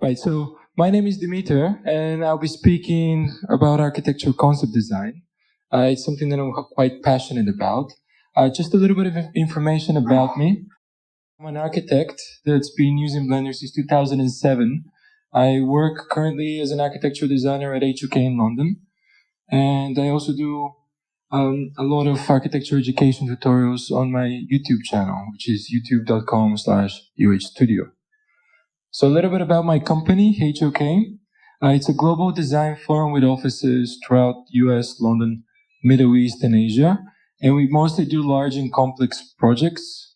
Right, so my name is Dimitar, and I'll be speaking about architectural concept design. It's something that I'm quite passionate about. Just a little bit of information about me. I'm an architect that's been using Blender since 2007. I work currently as an architectural designer at HUK in London, and I also do a lot of architecture education tutorials on my YouTube channel, which is youtube.com/uhstudio. So a little bit about my company, HOK. It's a global design forum with offices throughout US, London, Middle East, and Asia. And we mostly do large and complex projects.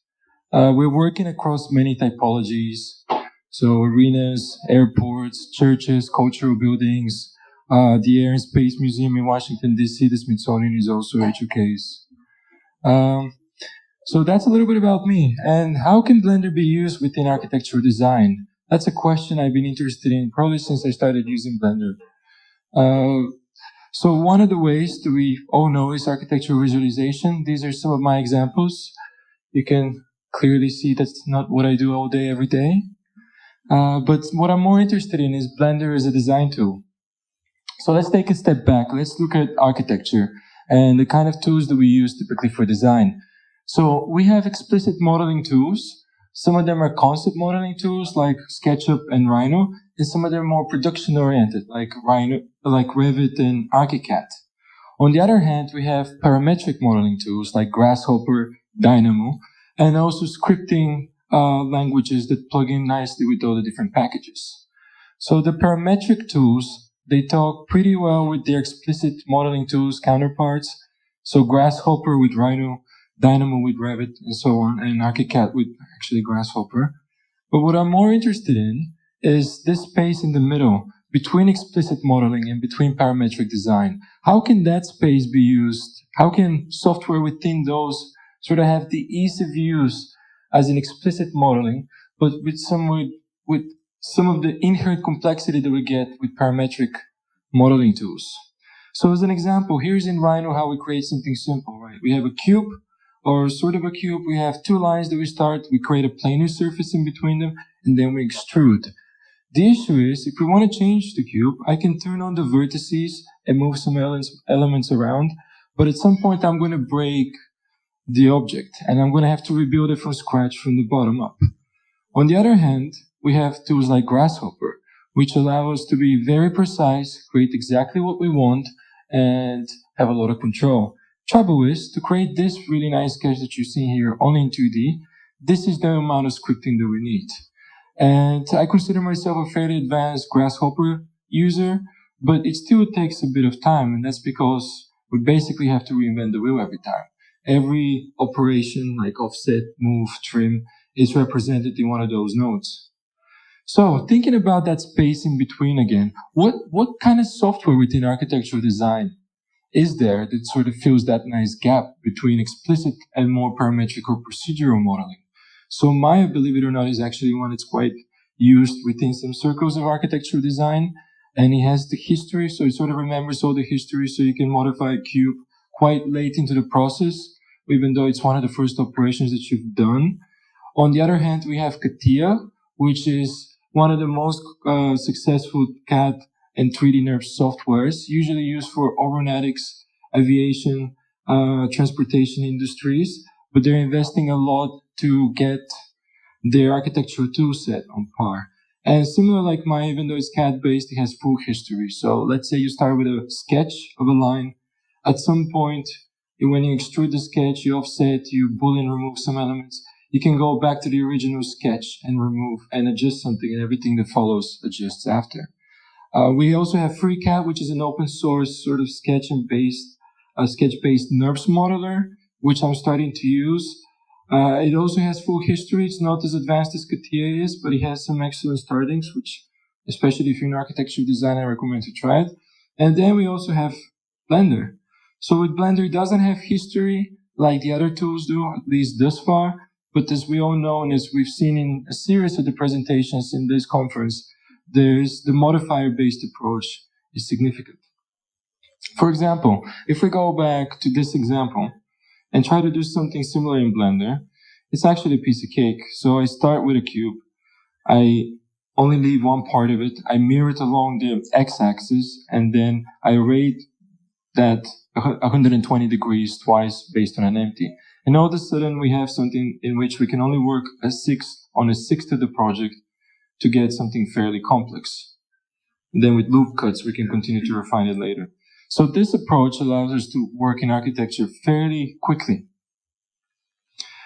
We're working across many typologies. So arenas, airports, churches, cultural buildings, the Air and Space Museum in Washington, D.C., the Smithsonian is also HOK's. So that's a little bit about me. And how can Blender be used within architectural design? That's a question I've been interested in probably since I started using Blender. So one of the ways that we all know is architectural visualization. These are some of my examples. You can clearly see that's not what I do all day, every day. But what I'm more interested in is Blender as a design tool. So let's take a step back. Let's look at architecture and the kind of tools that we use typically for design. So we have explicit modeling tools. Some of them are concept modeling tools like SketchUp and Rhino, and some of them are more production-oriented like Revit and ArchiCAD. On the other hand, we have parametric modeling tools like Grasshopper, Dynamo, and also scripting languages that plug in nicely with all the different packages. So the parametric tools, they talk pretty well with their explicit modeling tools counterparts. So Grasshopper with Rhino, Dynamo with Revit, and so on, and ArchiCAD with actually Grasshopper. But what I'm more interested in is this space in the middle between explicit modeling and between parametric design. How can that space be used? How can software within those sort of have the ease of use as an explicit modeling, but with some of the inherent complexity that we get with parametric modeling tools? So as an example, here's in Rhino how we create something simple, right? We have a cube, or sort of a cube. We have two lines that we start. We create a planar surface in between them, and then we extrude. The issue is, if we want to change the cube, I can turn on the vertices and move some elements around, but at some point I'm going to break the object, and I'm going to have to rebuild it from scratch from the bottom up. On the other hand, we have tools like Grasshopper, which allow us to be very precise, create exactly what we want, and have a lot of control. Trouble is, to create this really nice sketch that you see here only in 2D, this is the amount of scripting that we need. And I consider myself a fairly advanced Grasshopper user, but it still takes a bit of time, and that's because we basically have to reinvent the wheel every time. Every operation, like offset, move, trim, is represented in one of those nodes. So thinking about that space in between again, what kind of software within architectural design is there that sort of fills that nice gap between explicit and more parametric or procedural modeling? So Maya, believe it or not, is actually one that's quite used within some circles of architectural design, and it has the history, so it sort of remembers all the history, so you can modify a cube quite late into the process, even though it's one of the first operations that you've done. On the other hand, we have CATIA, which is one of the most successful CAD and 3D NURBS softwares, usually used for aeronautics, aviation, transportation industries, but they're investing a lot to get their architectural tool set on par. And similar like mine, even though it's CAD-based, it has full history. So let's say you start with a sketch of a line. At some point, when you extrude the sketch, you offset, you Boolean remove some elements, you can go back to the original sketch and remove and adjust something, and everything that follows adjusts after. We also have FreeCAD, which is an open source sort of sketch-based NURBS modeler, which I'm starting to use. It also has full history. It's not as advanced as CATIA is, but it has some excellent startings, which, especially if you're an architectural designer, I recommend to try it. And then we also have Blender. So with Blender, it doesn't have history like the other tools do, at least thus far. But as we all know, and as we've seen in a series of the presentations in this conference, there's the modifier-based approach is significant. For example, if we go back to this example and try to do something similar in Blender, it's actually a piece of cake. So I start with a cube. I only leave one part of it. I mirror it along the x-axis, and then I rate that 120 degrees twice based on an empty. And all of a sudden, we have something in which we can only work on a sixth of the project to get something fairly complex. And then with loop cuts, we can continue to refine it later. So this approach allows us to work in architecture fairly quickly.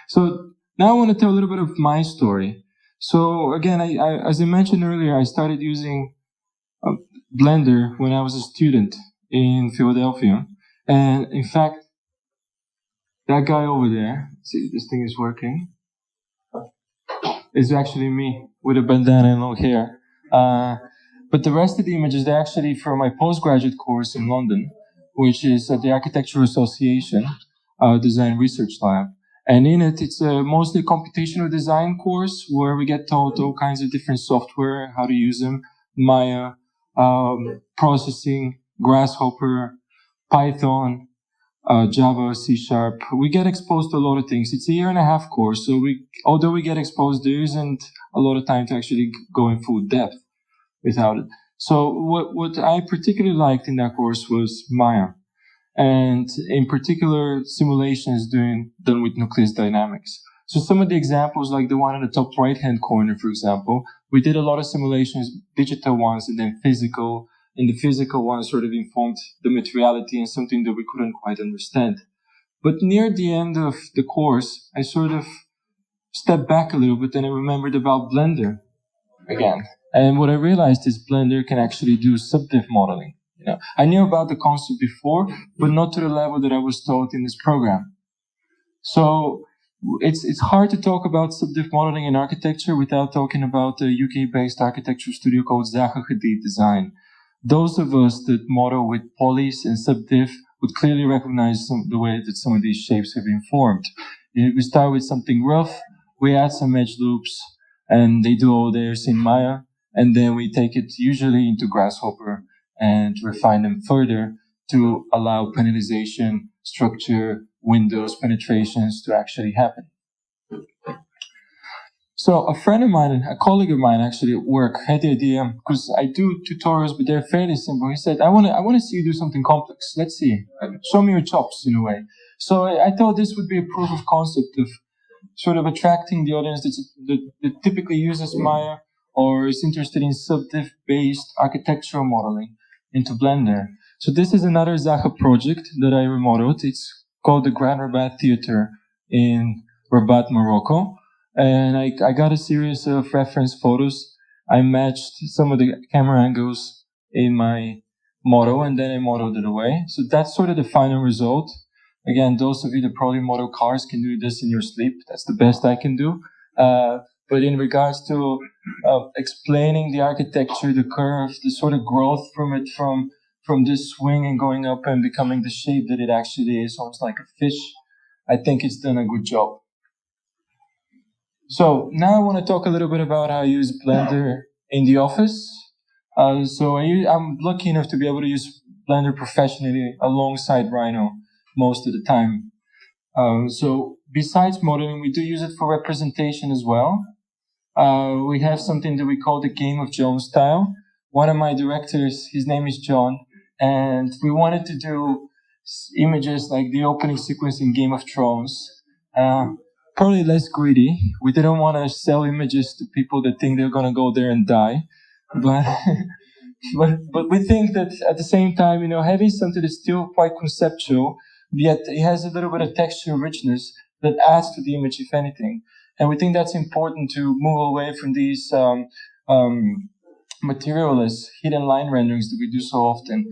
So now I want to tell a little bit of my story. So again, as I mentioned earlier, I started using Blender when I was a student in Philadelphia. And in fact, that guy over there, see, this thing is working, is actually me with a bandana and long hair. But the rest of the images, they're actually from my postgraduate course in London, which is at the Architectural Association Design Research Lab. And in it, it's a mostly computational design course where we get taught all kinds of different software, how to use them, Maya, processing, Grasshopper, Python, Java, C#. We get exposed to a lot of things. It's a 1.5 year course, so although we get exposed, there isn't a lot of time to actually go in full depth without it. So what I particularly liked in that course was Maya, and in particular simulations done with nucleus dynamics. So some of the examples, like the one in the top right-hand corner, for example, we did a lot of simulations, digital ones and then physical. And the physical one sort of informed the materiality and something that we couldn't quite understand. But near the end of the course, I sort of stepped back a little bit and I remembered about Blender again. And what I realized is Blender can actually do subdiv modeling. I knew about the concept before, but not to the level that I was taught in this program. So it's hard to talk about subdiv modeling in architecture without talking about a UK-based architecture studio called Zaha Hadid Design. Those of us that model with polys and subdiv would clearly recognize the way that some of these shapes have been formed. We start with something rough, we add some edge loops, and they do all theirs in Maya, and then we take it usually into Grasshopper and refine them further to allow panelization, structure, windows, penetrations to actually happen. So a friend of mine, a colleague of mine actually at work had the idea, because I do tutorials, but they're fairly simple. He said, I want to see you do something complex. Let's see. Show me your chops in a way. So I thought this would be a proof of concept of sort of attracting the audience that typically uses Maya or is interested in subdiv-based architectural modeling into Blender. So this is another Zaha project that I remodeled. It's called the Grand Rabat Theater in Rabat, Morocco. And I got a series of reference photos. I matched some of the camera angles in my model, and then I modeled it away. So that's sort of the final result. Again, those of you that probably model cars can do this in your sleep. That's the best I can do. But in regards to explaining the architecture, the curve, the sort of growth from it, from this swing and going up and becoming the shape that it actually is, almost like a fish, I think it's done a good job. So now I want to talk a little bit about how I use Blender in the office. I'm lucky enough to be able to use Blender professionally alongside Rhino most of the time. So besides modeling, we do use it for representation as well. We have something that we call the Game of Jones style. One of my directors, his name is John, and we wanted to do images like the opening sequence in Game of Thrones. Probably less greedy. We didn't want to sell images to people that think they're going to go there and die. But, but we think that at the same time, having something that's still quite conceptual, yet it has a little bit of texture richness that adds to the image, if anything. And we think that's important to move away from these materialist hidden line renderings that we do so often.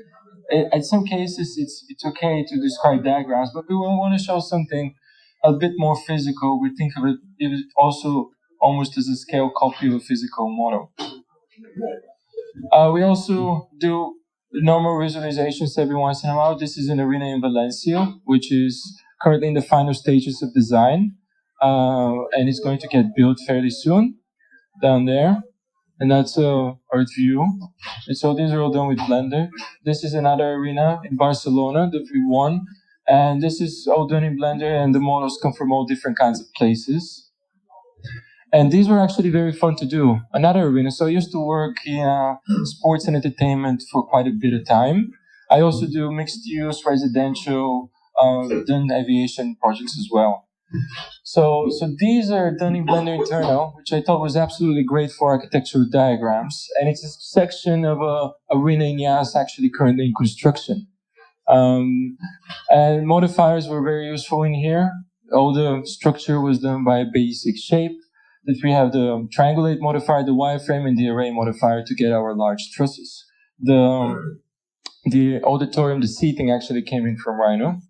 In some cases, it's okay to describe diagrams, but we want to show something a bit more physical. We think of it also almost as a scale copy of a physical model. We also do normal visualizations every once in a while. This is an arena in Valencia, which is currently in the final stages of design, and it's going to get built fairly soon down there. And that's our view. And so these are all done with Blender. This is another arena in Barcelona that we won. And this is all done in Blender, and the models come from all different kinds of places. And these were actually very fun to do. Another arena. So I used to work in sports and entertainment for quite a bit of time. I also do mixed use, residential, done aviation projects as well. So these are done in Blender Internal, which I thought was absolutely great for architectural diagrams. And it's a section of a arena in Yas actually currently in construction. And modifiers were very useful in here. All the structure was done by a basic shape. That we have the triangulate modifier, the wireframe, and the array modifier to get our large trusses. The auditorium, the seating actually came in from Rhino.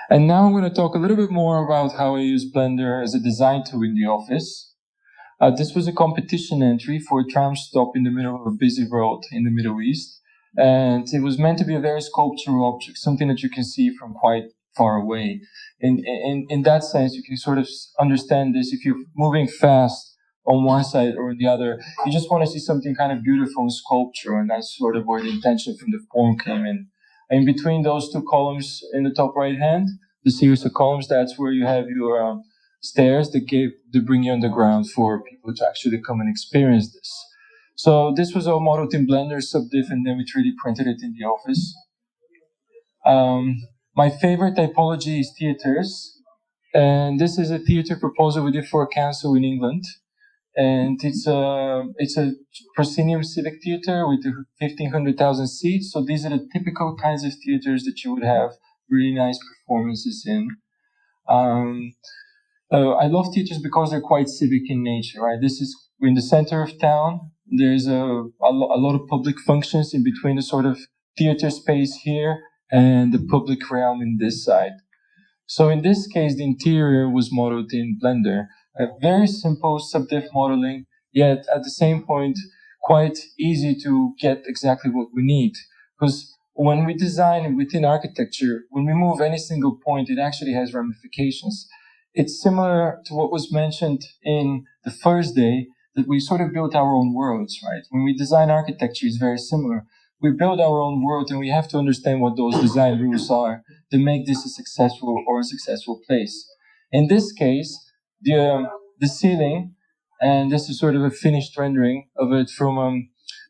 And now I'm going to talk a little bit more about how I use Blender as a design tool in the office. This was a competition entry for a tram stop in the middle of a busy road in the Middle East. And it was meant to be a very sculptural object, something that you can see from quite far away. In that sense, you can sort of understand this. If you're moving fast on one side or the other, you just want to see something kind of beautiful and sculptural, and that's sort of where the intention from the form came in. In between those two columns in the top right hand, the series of columns, that's where you have your stairs that bring you underground for people to actually come and experience this. So this was all modeled in Blender, subdiv, and then we 3D printed it in the office. My favorite typology is theaters. And this is a theater proposal we did for a council in England. And it's a proscenium civic theater with 1,500,000 seats. So these are the typical kinds of theaters that you would have really nice performances in. I love theaters because they're quite civic in nature, right? This is in the center of town. There's a lot of public functions in between the sort of theater space here and the public realm in this side. So in this case, the interior was modeled in Blender. A very simple subdiv modeling, yet at the same point, quite easy to get exactly what we need. Because when we design within architecture, when we move any single point, it actually has ramifications. It's similar to what was mentioned in the first day, that we sort of built our own worlds, right? When we design architecture, it's very similar. We build our own world, and we have to understand what those design rules are to make this a successful or unsuccessful place. In this case, the ceiling, and this is sort of a finished rendering of it from a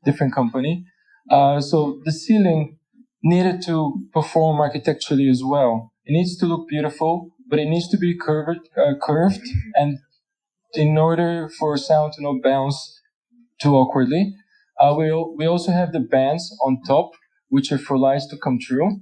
different company. So the ceiling needed to perform architecturally as well. It needs to look beautiful, but it needs to be curved, and in order for sound to not bounce too awkwardly. We also have the bands on top, which are for lights to come through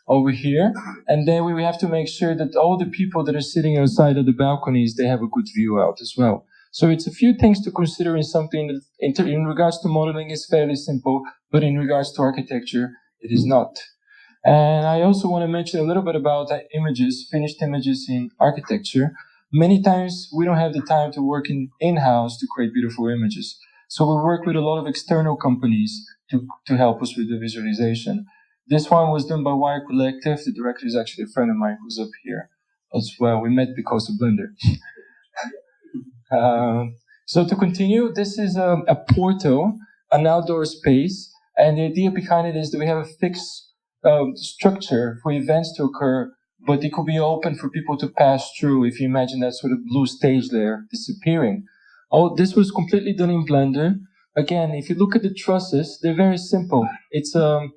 over here. And then we have to make sure that all the people that are sitting outside of the balconies, they have a good view out as well. So it's a few things to consider in something that in regards to modeling is fairly simple, but in regards to architecture, it is not. And I also want to mention a little bit about images, finished images in architecture. Many times we don't have the time to work in-house to create beautiful images. So we work with a lot of external companies to help us with the visualization. This one was done by Wire Collective. The director is actually a friend of mine who's up here as well. We met because of Blender. So to continue, this is a portal, an outdoor space. And the idea behind it is that we have a fixed structure for events to occur, but it could be open for people to pass through if you imagine that sort of blue stage there disappearing. Oh, this was completely done in Blender. Again, if you look at the trusses, they're very simple. It's a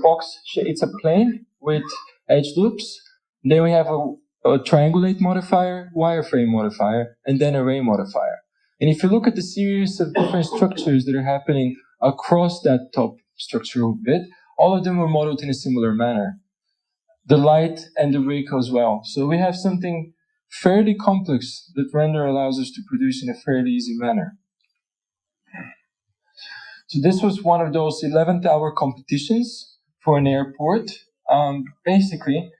box, it's a plane with edge loops. Then we have a triangulate modifier, wireframe modifier, and then array modifier. And if you look at the series of different structures that are happening across that top structural bit, all of them were modeled in a similar manner. The light and the rig as well. So we have something fairly complex that render allows us to produce in a fairly easy manner. So this was one of those 11th hour competitions for an airport. Basically,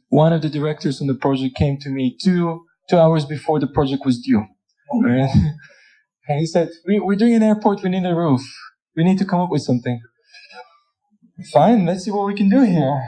one of the directors on the project came to me two hours before the project was due. And he said, we're doing an airport, we need a roof. We need to come up with something. Fine, let's see what we can do here.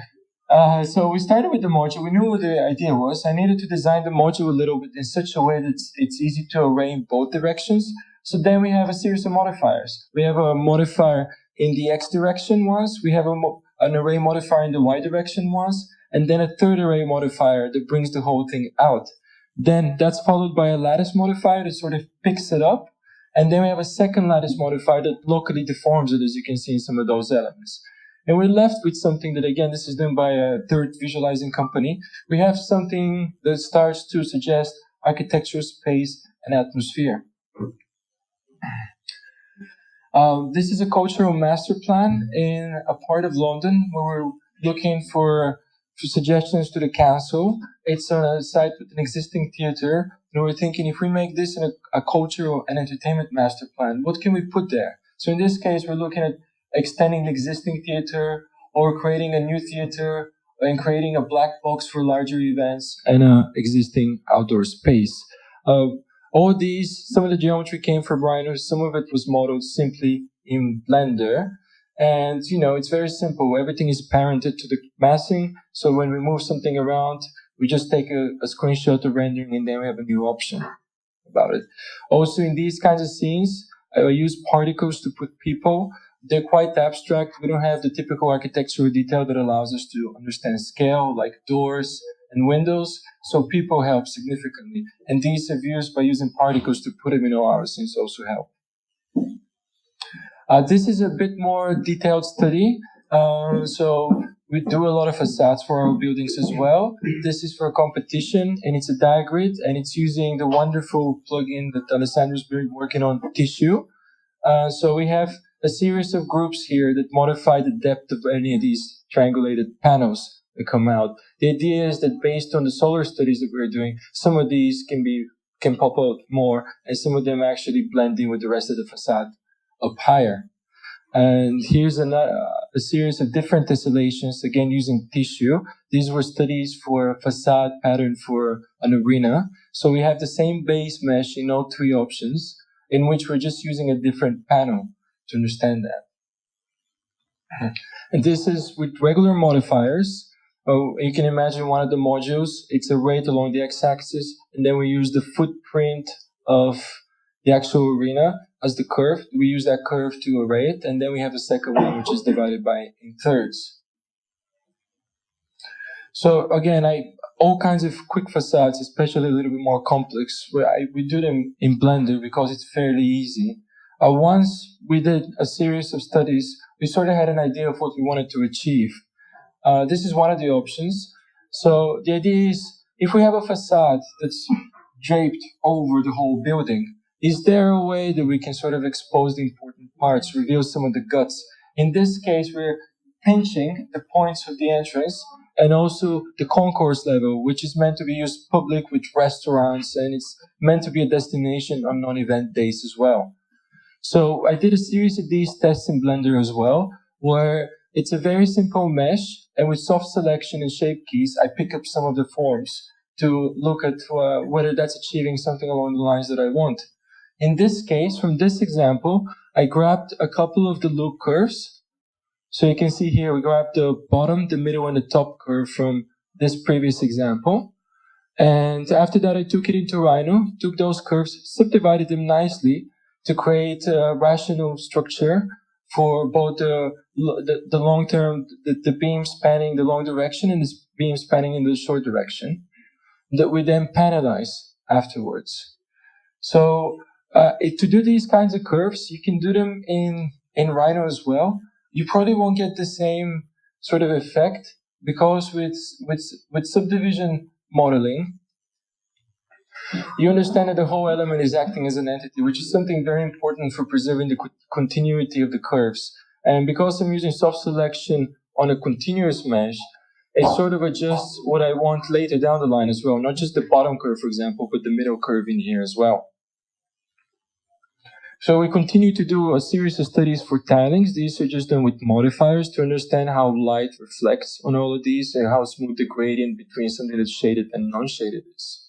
So we started with the module. We knew what the idea was. I needed to design the module a little bit in such a way that it's easy to array in both directions. So then we have a series of modifiers. We have a modifier in the X direction once. We have an array modifier in the Y direction once. And then a third array modifier that brings the whole thing out. Then that's followed by a lattice modifier that sort of picks it up. And then we have a second lattice modifier that locally deforms it, as you can see in some of those elements. And we're left with something that, again, this is done by a third visualizing company. We have something that starts to suggest architecture, space, and atmosphere. This is a cultural master plan in a part of London where we're looking for suggestions to the council. It's on a site with an existing theater, and we're thinking if we make this in a cultural and entertainment master plan, what can we put there? So in this case, we're looking at extending the existing theater or creating a new theater and creating a black box for larger events and an existing outdoor space. All these, some of the geometry came from Rhino, some of it was modeled simply in Blender. And, it's very simple. Everything is parented to the massing. So when we move something around, we just take a screenshot of rendering and then we have a new option about it. Also, in these kinds of scenes, I use particles to put people. They're quite abstract. We don't have the typical architectural detail that allows us to understand scale, like doors and windows. So people help significantly. And these are used by using particles to put them in all our scenes also help. This is a bit more detailed study. So we do a lot of facades for our buildings as well. This is for a competition, and it's a diagrid, and it's using the wonderful plugin that Alessandro's been working on, Tissue. So we have a series of groups here that modify the depth of any of these triangulated panels that come out. The idea is that based on the solar studies that we're doing, some of these can pop out more, and some of them actually blend in with the rest of the facade up higher. And here's a series of different tessellations, again using Tissue. These were studies for a facade pattern for an arena. So we have the same base mesh in all three options, in which we're just using a different panel to understand that. And this is with regular modifiers. You can imagine one of the modules, it's a rate along the x-axis, and then we use the footprint of the actual arena as the curve. We use that curve to array it, and then we have a second one which is divided by in thirds. So again, all kinds of quick facades, especially a little bit more complex, we do them in Blender because it's fairly easy. Once we did a series of studies, we sort of had an idea of what we wanted to achieve. This is one of the options. So the idea is, if we have a facade that's draped over the whole building, is there a way that we can sort of expose the important parts, reveal some of the guts? In this case, we're pinching the points of the entrance and also the concourse level, which is meant to be used public with restaurants, and it's meant to be a destination on non-event days as well. So I did a series of these tests in Blender as well, where it's a very simple mesh, and with soft selection and shape keys, I pick up some of the forms to look at whether that's achieving something along the lines that I want. In this case, from this example, I grabbed a couple of the loop curves. So you can see here, we grabbed the bottom, the middle, and the top curve from this previous example. And after that, I took it into Rhino, took those curves, subdivided them nicely to create a rational structure for both the long term, the beam spanning the long direction and this beam spanning in the short direction that we then panelize afterwards. So to do these kinds of curves, you can do them in Rhino as well. You probably won't get the same sort of effect because with subdivision modeling, you understand that the whole element is acting as an entity, which is something very important for preserving the continuity of the curves. And because I'm using soft selection on a continuous mesh, it sort of adjusts what I want later down the line as well. Not just the bottom curve, for example, but the middle curve in here as well. So we continue to do a series of studies for tilings. These are just done with modifiers to understand how light reflects on all of these and how smooth the gradient between something that's shaded and non-shaded is.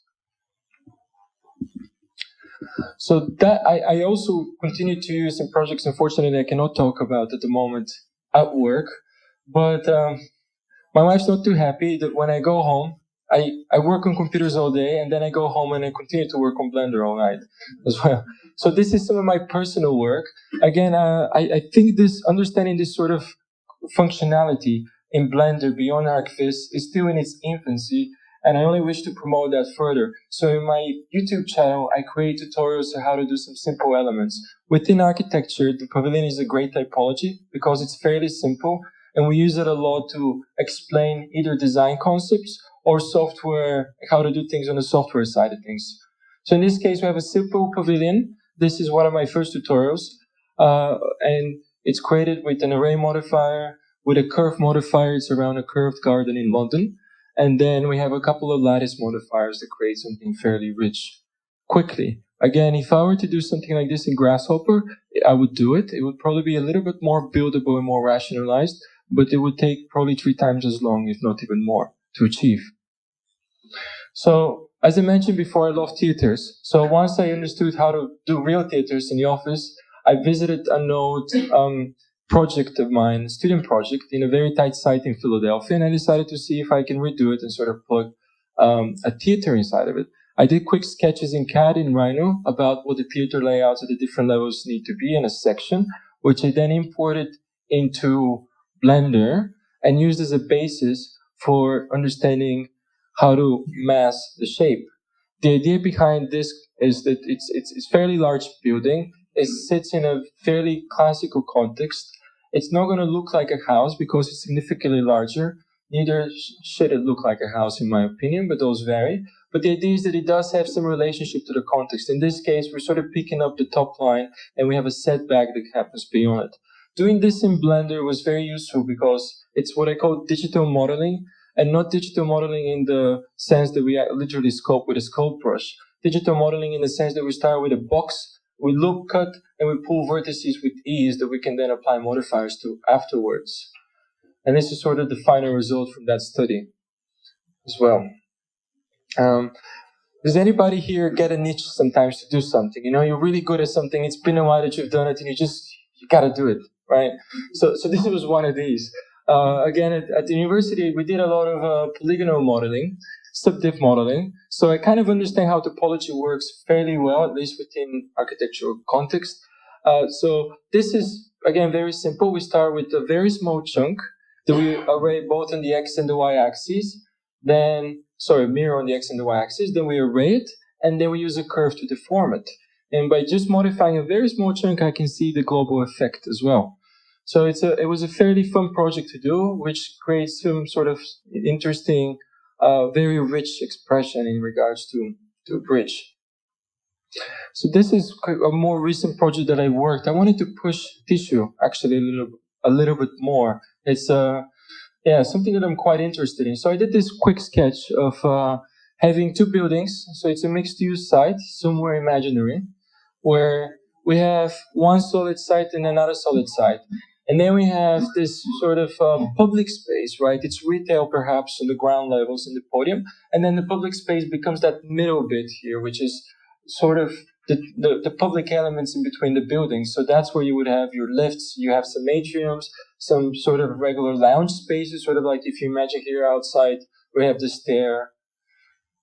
So that I also continue to use in projects, unfortunately, I cannot talk about at the moment at work. But my wife's not too happy that when I go home, I work on computers all day, and then I go home and I continue to work on Blender all night as well. So this is some of my personal work. Again, I think this understanding this sort of functionality in Blender beyond ArcVis is still in its infancy, and I only wish to promote that further. So in my YouTube channel, I create tutorials on how to do some simple elements. Within architecture, the pavilion is a great typology because it's fairly simple, and we use it a lot to explain either design concepts or software, how to do things on the software side of things. So in this case, we have a simple pavilion. This is one of my first tutorials, and it's created with an array modifier, with a curve modifier. It's around a curved garden in London. And then we have a couple of lattice modifiers that create something fairly rich quickly. Again, if I were to do something like this in Grasshopper, I would do it. It would probably be a little bit more buildable and more rationalized, but it would take probably 3 times as long, if not even more, to achieve. So, as I mentioned before, I love theaters. So once I understood how to do real theaters in the office, I visited a Node project of mine, student project, in a very tight site in Philadelphia, and I decided to see if I can redo it and sort of plug a theater inside of it. I did quick sketches in CAD in Rhino about what the theater layouts at the different levels need to be in a section, which I then imported into Blender and used as a basis for understanding how to mask the shape. The idea behind this is that it's fairly large building. It sits in a fairly classical context. It's not going to look like a house because it's significantly larger. Neither should it look like a house, in my opinion, but those vary. But the idea is that it does have some relationship to the context. In this case, we're sort of picking up the top line, and we have a setback that happens beyond it. Doing this in Blender was very useful because it's what I call digital modeling, and not digital modeling in the sense that we literally sculpt with a sculpt brush. Digital modeling in the sense that we start with a box, we loop cut, and we pull vertices with ease that we can then apply modifiers to afterwards. And this is sort of the final result from that study as well. Does anybody here get a niche sometimes to do something? You know, you're really good at something, it's been a while that you've done it, and you gotta do it, right? So this was one of these. Again, at the university, we did a lot of polygonal modeling, subdiv modeling. So I kind of understand how topology works fairly well, at least within architectural context. So this is, again, very simple. We start with a very small chunk that we array both on the X and the Y axis. Then, mirror on the X and the Y axis. Then we array it, and then we use a curve to deform it. And by just modifying a very small chunk, I can see the global effect as well. So it was a fairly fun project to do, which creates some sort of interesting, very rich expression in regards to a bridge. So this is a more recent project that I worked. I wanted to push tissue actually a little bit more. It's something that I'm quite interested in. So I did this quick sketch of having 2 buildings. So it's a mixed-use site, somewhere imaginary, where we have one solid site and another solid site. And then we have this sort of public space, right? It's retail perhaps on the ground levels in the podium. And then the public space becomes that middle bit here, which is sort of the public elements in between the buildings. So that's where you would have your lifts, you have some atriums, some sort of regular lounge spaces, sort of like if you imagine here outside, we have the stair.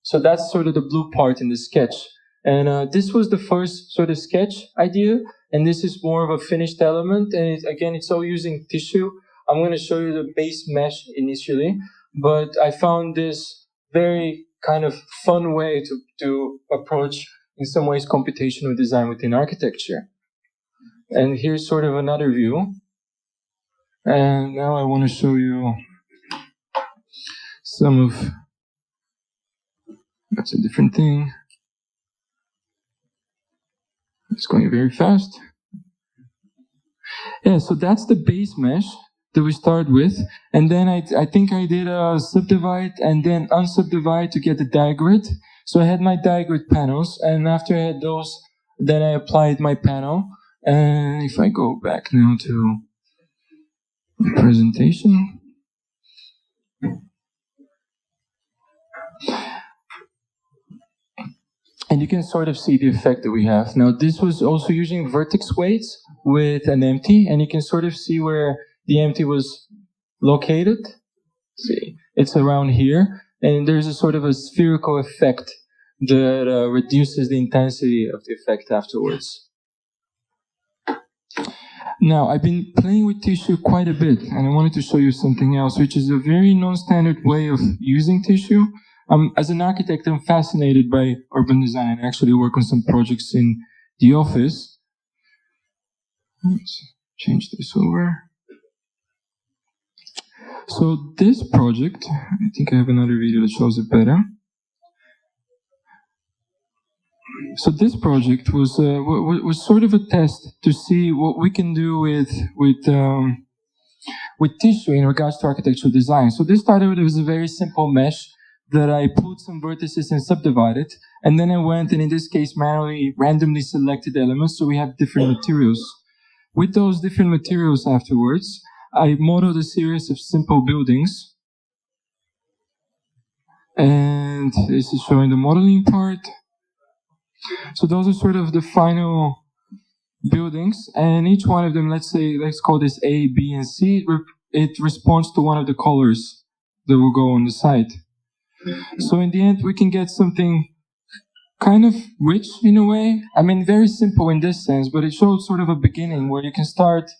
So that's sort of the blue part in the sketch. And this was the first sort of sketch idea. And this is more of a finished element. And again, it's all using tissue. I'm going to show you the base mesh initially. But I found this very kind of fun way to approach, in some ways, computational design within architecture. And here's sort of another view. And now I want to show you some of... That's a different thing. It's going very fast. Yeah, so that's the base mesh that we start with. And then I think I did a subdivide and then unsubdivide to get the digrid. So I had my digrid panels, and after I had those, then I applied my panel. And if I go back now to the presentation. And you can sort of see the effect that we have. Now, this was also using vertex weights with an empty, and you can sort of see where the empty was located. See, it's around here, and there's a sort of a spherical effect that reduces the intensity of the effect afterwards. Now, I've been playing with tissue quite a bit, and I wanted to show you something else, which is a very non-standard way of using tissue. As an architect, I'm fascinated by urban design and actually work on some projects in the office. Let's change this over. So this project, I think I have another video that shows it better. So this project was sort of a test to see what we can do with tissue in regards to architectural design. So this started as a very simple mesh that I pulled some vertices and subdivided, and then I went and in this case manually randomly selected elements so we have different materials. With those different materials afterwards, I modeled a series of simple buildings, and this is showing the modeling part. So those are sort of the final buildings, and each one of them, let's call this A, B, and C. It responds to one of the colors that will go on the side. So in the end, we can get something kind of rich in a way. I mean, very simple in this sense, but it shows sort of a beginning where you can start,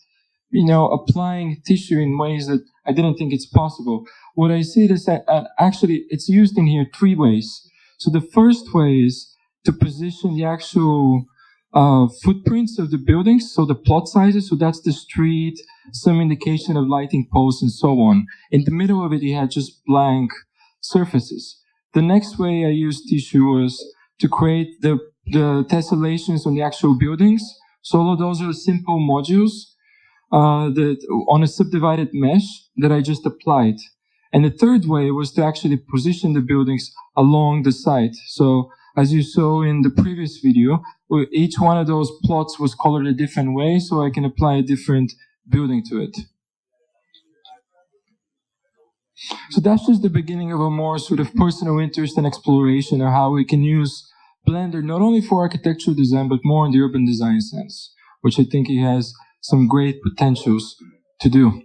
applying tissue in ways that I didn't think it's possible. What I see is that actually it's used in here 3 ways. So the first way is to position the actual footprints of the buildings, so the plot sizes, so that's the street, some indication of lighting posts and so on. In the middle of it, you had just blank surfaces. The next way I used tissue was to create the tessellations on the actual buildings. So all of those are simple modules that on a subdivided mesh that I just applied. And the third way was to actually position the buildings along the site. So as you saw in the previous video, each one of those plots was colored a different way, so I can apply a different building to it. So that's just the beginning of a more sort of personal interest and exploration of how we can use Blender not only for architectural design, but more in the urban design sense, which I think it has some great potentials to do.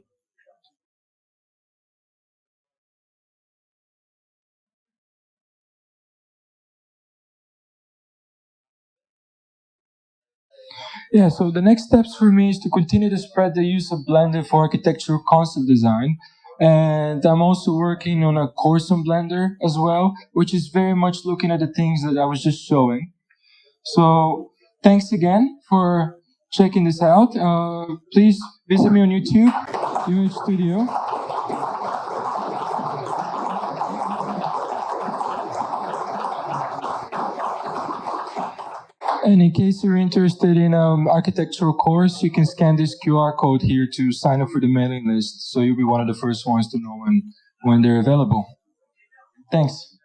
Yeah, so the next steps for me is to continue to spread the use of Blender for architectural concept design. And I'm also working on a course on Blender as well, which is very much looking at the things that I was just showing. So thanks again for checking this out. Please visit me on YouTube, Image Studio. And in case you're interested in architectural course, you can scan this QR code here to sign up for the mailing list. So you'll be one of the first ones to know when they're available. Thanks.